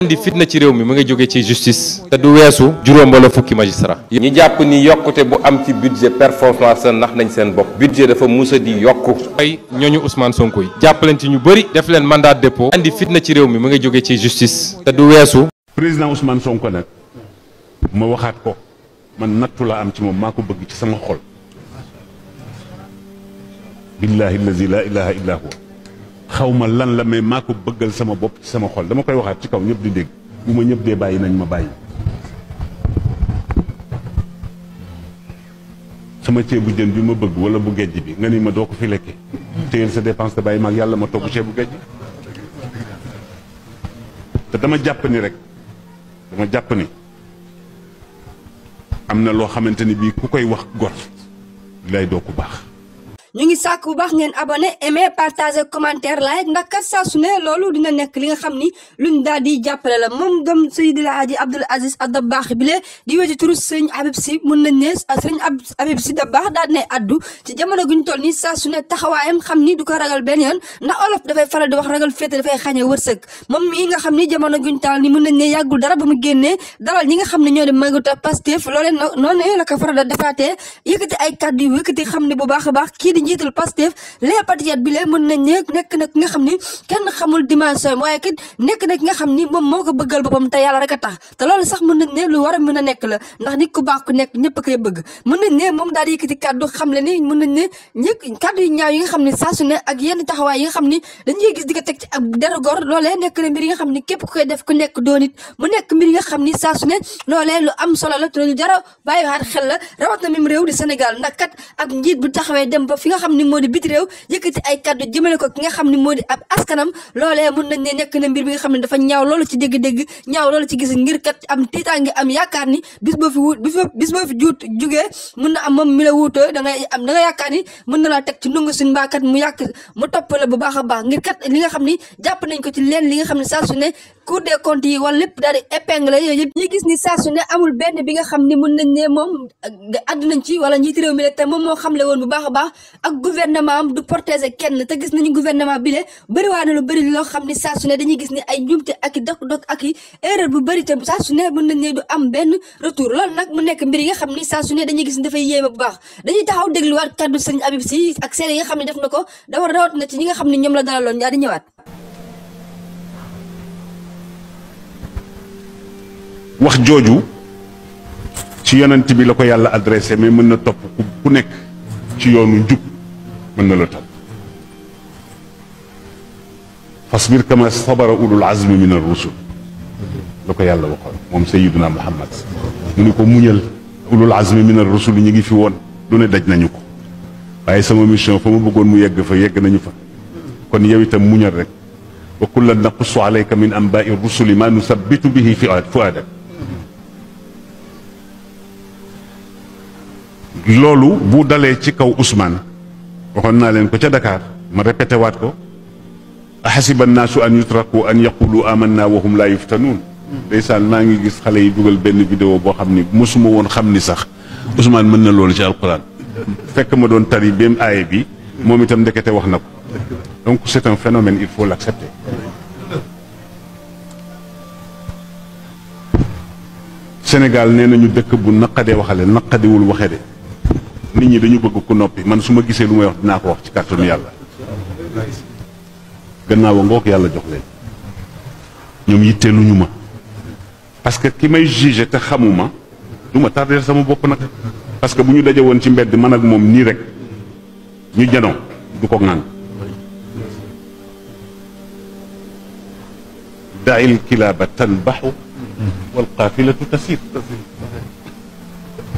indi fitna ci réew mi mu ngi jóge ci justice te du weesu juróom wala fukki magistrat ñi jàpp ni yokkute bu am ci budget performance ndax nañ seen bopp budget dafa musa di yokku ay ñooñu Ousmane Sonko yi jàpp leen ci ñu bëri def leen mandat de dépôt indi fitna ci réew mi mu ngi jóge ci justice te du weesu président Ousmane Sonko nag ma waxaat ko man nattu la am ci moom maa ko bëgg ci sama xol billahi allazi la ilaha illa huwa xawma lan la mais maa ko bëggal sama bopp ci sama xol dama koy waxaat ci kaw ñëpp di dégg bu ma ñëpp dee bàyyi nañ ma bàyyi sama ceebu jën bi ma bëgg wala bu gejj bi nga ni ma doo ko fi lekkee téyel sa dépense te bàyyi maag yàlla ma togg ceebu gejj te dama jàpp ni rek dama jàpp ni am na loo xamante ni bii ku koy wax gor lay doo ku baax ñu ngi sàkk bu baax ngeen abonné aimé partager commentaire like ndax kat saa su ne loolu dina nekk li nga xam ni luñ daal di jàppale la moom gëm Seydil Hadji Abdoul Aziz Dabakh bile di wéy ci turu sëñ Habib Sy mun nañ ne sëñ Habib Sy Dabakh daal ne addu ci jamono guñ toll nii saa su ne taxawaayam xam ni du ko ragal benn yoon ndax olof dafay faral di wax ragal féete dafay xañe wërsëg moom mii nga xam ni jamono guñ taal ni mun nañ ne yàggul dara ba mu génnee dalal ñi nga xam ne ñoo di maguta Pastef loolee noonu la ko faral di defaatee yëkkati ay kàddu yu yëkkati xam ne bu baax a baax kii di njiital Pastef les patriotes bi lee mën nañ ne nekk na ki nga xam ni kenn xamul dimension waaye kat nekk na ki nga xam ni moom moo ko bëggal boppam te yàlla rek a tax te loolu sax mën nañ ne lu war a mën a nekk la ndax nit ku baax ku nekk ñëpp a koy bëgg mën nañ ne moom daal di yëkkati kàddu xam le ni mën nañ ne ñëpp kàddu yu ñaaw yi nga xam ne saa su ne ak yenn taxawaay yi nga xam ni dañuy gis di ko teg ci ak deru góor loolee nekk na mbir yi nga xam ni képp ku koy def ku nekk doon it mu nekk mbir yi nga xam ni saa su ne loolee lu am solo la te lu jara bàyyiwaat xel la rawat na même réew di Sénégal ndax kat ak njiit bu taxawee dem ba fi nga xam ni moo di biti réew yëkkati ay kàddu jëmale ko ki nga xam ni moo di ab askanam loolee mun nañ ne nekk na mbir bi nga xam ne dafa ñaaw loolu ci dégg-dégg ñaaw loolu ci gis ngir kat am tiitaange am yaakaar ni bis boo fi juut jugee mun na am moom mi la wuutoo da nga yaakaar ni mën na laa teg ci ndungu suñ mbaakat mu topp la bu baax a baax ngir kat li nga xam ni jàpp nañ ko ci leen li nga xam ne saa su ne Cour des comptes yi wala lépp daal di épingle yooyu yëpp ñi gis ni saa su ne amul benn bi nga xam ni mun nañ ne moom àddu nañ ci wala njiiti réew mi la te moom moo xamle woon bu baax a baax ak gouvernement am du protéger kenn te gis nañu gouvernement bi le bëri waa na lu bëri loo xam ni saa su ne dañuy gis ni ay njumte ak i dok ak i erreur bu bëri te saa su ne mën nañ ne du am benn retour loolu nag mu nekk mbir yi nga xam ni saa su ne dañuy gis ni dafay yéeme bu baax dañuy taxaw dégluwaat kaddu sëñ Habib Sy ak seen yi nga xam ne def na ko dafa rawat na ci ñi nga xam ne ñoom la dalaloon yaa di ñëwaat wax jooju ci yonent bi la ko yàlla adressé mais mën na topp ku nekk ci yoonu njub mën na la topp fasbir kama sabara ulul azmi min ar-rusul la ko yàlla waxoon moom sayyiduna Muhammad mu ni ko muñal ulul azmi min ar-rusul ñu ngi fi woon lu ne daj nañu ko waaye sama mission fa ma bëggoon mu yegg fa yegg nañu fa kon yow itam muñal rek wa kullan naqussu alayka min anba'i ar-rusuli ma nusabbitu bihi fu'aadak loolu bu dalee ci kaw Ousmane waxoon naa leen ko ca Dakar ma répété waat ko ahasiba nnaasu an yutraku an yaqulu amanna wa hum laa yuftanuun ndeysaan maa ngi gis xale yi dugal benn vidéo boo xam ni mosuma woon xam ni sax Ousmane mën na loolu ci alquran fekk ma doon tari bém aaye bi moom itam ndekete wax na ko donc c'est un phénomène il faut l'accepter Sénégal nee nañu dëkk bu naqadee waxale naqadiwul waxe de nit ñi dañu bëgg ku noppi man su ma gisee lu may wax dinaa ko wax ci kàttanu yàlla gannaaw a ngoog yàlla jox leen ñoom yitteeluñu ma parce que ki may jugé te xamuma du ma tardé sama bopp nag parce que bu ñu daje woon ci mbedd man ak moom nii rek ñu janoo du ko ŋaan dail kilaaba tanbaxu wal qaafilatu tasir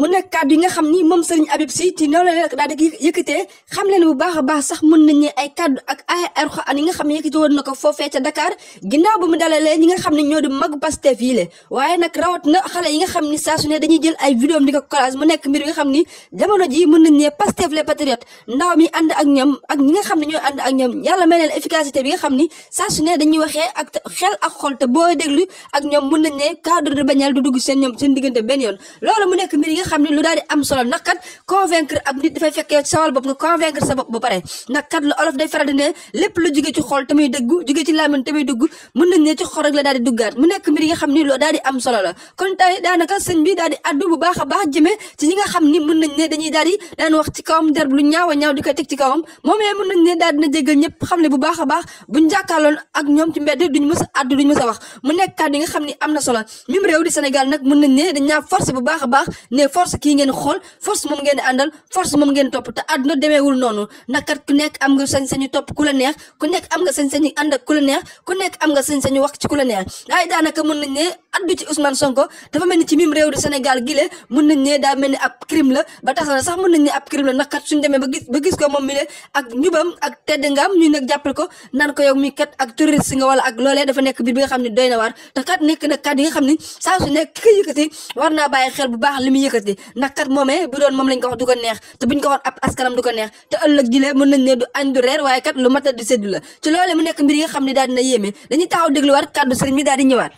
mu nekk kàddu yi nga xam ni moom Serigne Habib Sy ci noonu la daal di yëkkatee xam leen bu baax a baax sax mën nañ ne ay kàddu ak ay Alxuraan yi nga xam ne yëkkati woon na ko foofee ca Dakar ginnaaw ba mu dalalee ñi nga xam ne ñoo di mag Pastef yi le waaye nag rawat na xale yi nga xam ni saa su ne dañuy jël ay vidéo di ko collage mu nekk mbir yi nga xam ni jamono ji mën nañ ne Pastef les patriotes ndaw mi ànd ak ñoom ak ñi nga xam ne ñooy ànd ak ñoom yàlla may leen efficacité bi nga xam ni saa su ne dañuy waxee ak xel ak xol te boo déglu ak ñoom mën nañ ne cadre de bañal du dugg seen ñoom seen diggante benn yoon loolu mu nekk mbir yi nga xam ne lu daal di am solo ndax kat convaincre ab nit dafay fekkee sawal bopp nga convaincre sa bopp ba pare ndax kat lu olof day faral di ne lépp lu jóge ci xol tamit dëggu jóge ci làmmiñ tamit dëggu mën nañ ne ci xol rek la daal di duggaat mu nekk mbir yi nga xam ni loo daal di am solo la kon tey daanaka sëñ bi daal di addu bu baax a baax jëmee ci ñi nga xam ni mën nañ ne dañuy daal di daan wax ci kawam der lu ñaaw a ñaaw di koy teg ci kawam moomee mën nañ ne daal dina jéggal ñëpp xam ne bu baax a baax buñ jàkkaarloon ak ñoom ci mbedd duñ mës a addu duñ mës a wax mu nekk kàddu yi nga xam ni am na solo mim réew di Sénégal nag mën nañ ne dañ ñaa force bu baax a baax ne force kii ngeen xool force moom ngeen di àndal force moom ngeen topp te àdduna demeewul noonu ndax kat ku nekk am nga sañ-sañu topp ku la neex ku nekk am nga sañ-sañu ànd ak ku la neex ku nekk am nga sañ-sañu wax ci ku la neex waaye daanaka mën nañ ne addu ci Ousmane Sonko dafa mel ni ci mim réew di Sénégal gile mën nañ ne daa mel ni ab crime la ba tax na sax mën nañ ne ab crime la ndax kat suñ demee ba gis ko moom mi le ak njubam ak tedd ngaam ñu nag jàppal ko naan ko yow mi kat ak touriste nga wala ak loolee dafa nekk biir bi nga xam ne doy na waar te kat nekk na kat yi nga xam ni saa su nekk ki ko yëkkati war naa bàyyi xel bu baax li muy yëkkati ndax kat moomee bu doon moom lañ ko wax du ko neex te buñ ko wax ab askanam du ko neex te ëllëg jile mën nañ ne du añ du reer waaye kat lu matal di séddu la ci loolee mu nekk mbir yi nga xam ne daal dina yéeme dañuy taxaw dégluwaat kàddu sëriñ mi daal di ñëwaat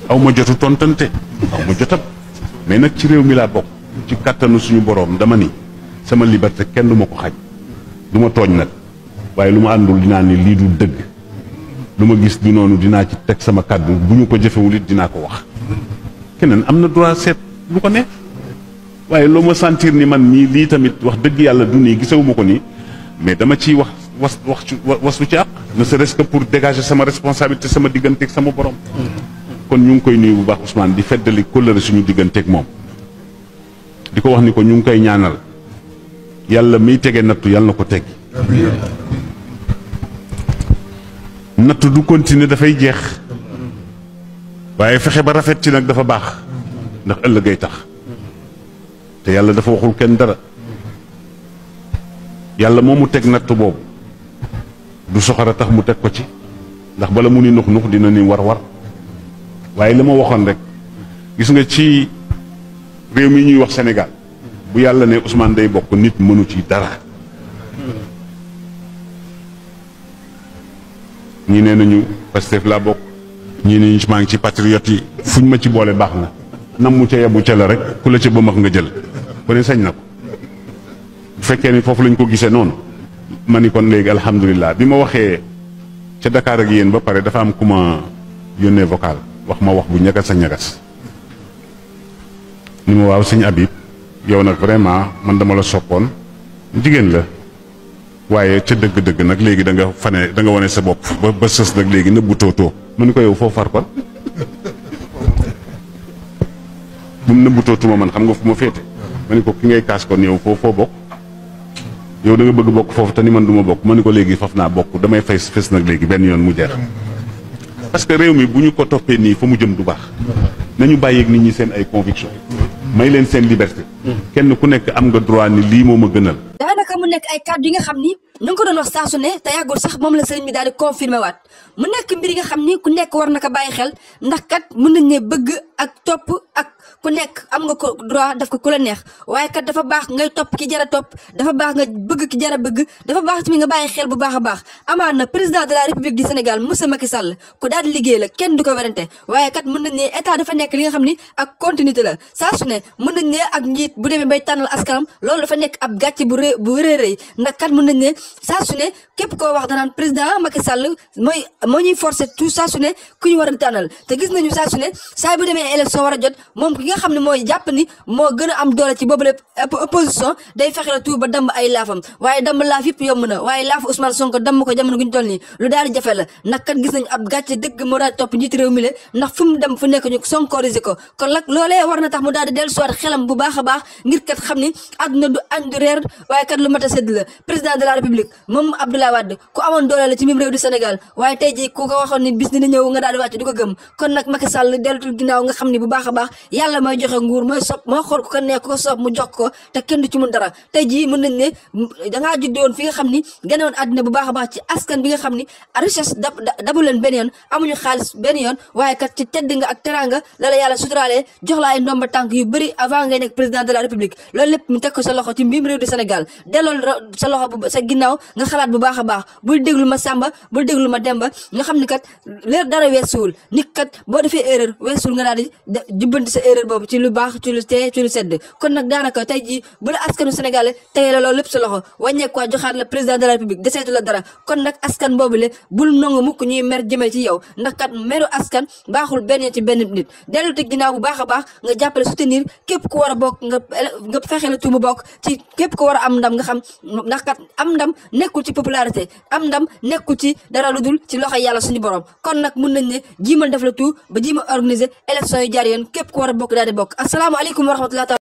aw ma jotu tontante aw ma jotam mais nag ci réew mi laa bokk ci kattanu suñu boroom dama ni sama liberté kenn du ma ko xaj du ma tooñ nag waaye lu ma àndul dinaa ni lii du dëgg lu ma gis du noonu dinaa ci teg sama kàddu bu ñu ko jëfewul it dinaa ko wax keneen am na droit seet lu ko neex waaye loo ma sentir ni man nii lii tamit wax dëgg yàlla du nii gisewuma ko nii mais dama ciy wax lu ci àq ne serait-ce que pour dégager sama responsabilité sama digganteeg sama borom kon ñu ngi koy nuyu bu baax Ousmane di feddali kóllëre suñu digganteeg moom di ko wax ni ko ñu ngi koy ñaanal yàlla miy tege nattu yàlla na ko teggi nattu du continuer dafay jeex waaye fexe ba rafet ci nag dafa baax ndax ëllëgay tax te yàlla dafa waxul kenn dara yàlla moo mu teg nattu boobu du soxara tax mu teg ko ci ndax bala mu ni nux nux dina ni war waaye li ma waxoon rek gis nga ci réew mi ñuy wax Sénégal bu yàlla ne Ousmane day bokk nit mënu ci dara ñii nee nañu Pastef laa bokk ñii ne ñu maa ngi ci patriote yi fuñ ma ci boole baax na nam mu ca yebu ca la rek ku la ca bëmax nga jël ku ne sañ na ko bu fekkee ni foofu lañ ko gisee noonu ma ni kon léegi alhamdulilah bi ma waxee ca Dakar ak yéen ba pare dafa am ku ma yónnee vocal wax ma wax bu ñagas a ñagas ni ma waaw sëñ Habib yow nag vraiment man dama la soppoon jigéen la waaye ca dëgg-dëgg nag léegi da nga wane sa bopp ba sës nag léegi nëbbu tootoo ma ni ko yow foo far kon bu mu nëbbu tootuma man xam nga fu ma féete ma ni ko ki ngay kaas kon yow foo bokk yow da nga bëgg bokk foofu te ni man du ma bokk ma ni ko léegi faf naa bokk damay fes nag léegi benn yoon mu jeex parce que réew mi bu ñu ko toppee nii fa mu jëm du baax nañu bàyyeeg nit ñi seen ay conviction may leen seen liberté kenn ku nekk am nga droit ni lii moo ma gënal. daanaka mu nekk ay kàddu yi nga xam ni ñu ngi ko doon wax saa su ne te yàggul sax moom la sëriñ bi daal di confirmé waat mu nekk mbir yi nga xam ni ku nekk war na ko bàyyi xel ndax kat mën nañ ne bëgg ak topp ak ku nekk am nga ko droit daf ko ku la neex waaye kat dafa baax ngay topp ki jara topp dafa baax nga bëgg ki jara bëgg dafa baax tamit nga bàyyi xel bu baax a baax amaan na président de la république du Sénégal monsieur Macky Sall ku daal di liggéey la kenn du ko werante waaye kat mën nañ ne état dafa nekk li nga xam ni ak continuité la saa su ne mën nañ ne ak njiit bu demee bay tànnal askanam loolu dafa nekk ab gàcce bu rëy ndax kat mën nañ ne saa su ne képp koo wax danaan président Macky Sall moo ñuy forcer tout saa su ne ku ñu war a tànnal te gis nañu saa su ne saa bu demee élection war a jot moom ki nga xam ne mooy jàpp ni moo gën a am doole ci boobu lépp opposition day fexe la tout ba damm ay laafam waaye damm laaf yëpp yomb na waaye laafu Ousmane Sonko damm ko jamono guñu toll nii lu daal di jafe la ndax kat gis nañu ab gàcce dëgg moo daal di topp njiitu réew mi la ndax fu mu dem fu nekk ñu sonkorisé ko kon nag loolee war na tax mu daal di dellu soit xelam bu baax a baax ngir kat xam ni àdduna du añ du reer waaye kat lu mat a sedd la président de la république moom Abdoulaye Wade ku amoon doole la ci même réew du Sénégal waaye tey jii ku ko waxoon ni bis dina ñëw nga daal di wàcc du ko gëm kon nag Macky Sall dellutul ginnaaw nga xam ni bu baax a baax yàlla mooy joxe nguur mooy moo xool ku ko nekk ku ko soob mu jox ko te kenn du ci mun dara tey jii mën nañ ne dangaa juddoon fi nga xam ni ganewoon àddina bu baax a baax ci askan bi nga xam ni richesse dabu leen benn yoon amuñu xaalis benn yoon waaye kat ci tedd nga ak teranga la la yàlla suturaalee jox la ay ndomba tànk yu bëri avant ngay nekk président de la république loolu lépp mu teg ko sa loxo ci mbiim réew du Sénégal dellool sa loxo sa ginnaaw nga xalaat bu baax a baax bul déglu ma Samba bul déglu ma Demba nga xam ni kat leer dara weesuwul nit kat boo defee erreur weesuwul nga daal di jubbanti sa erreur boobu ci lu baax ci lu tee ci lu sedd kon nag daanaka tey jii bu la askanu Sénégal tey la loolu lépp sa loxo wàññeeku waa joxaat la président de la république deseetu la dara kon nag askan boobu le bul nangu mukk ñuy mer jëmee ci yow ndax kat meru askan baaxul benn ci benn nit dellu te ginnaaw bu baax a baax nga jàppale soutenir képp ku war a bokk nga fexe la tuumu bokk ci képp ku war a am ndam nga xam ndax kat am ndam nekkul ci popularité am ndam nekkul ci dara lu dul ci loxo yàlla suñu borom kon nag mun nañ ne jiimal def la tout ba jiima organiser élection yu jaar yoon képp ku war a bokk daal di bokk asalaamaaleykum wa rahmatulah.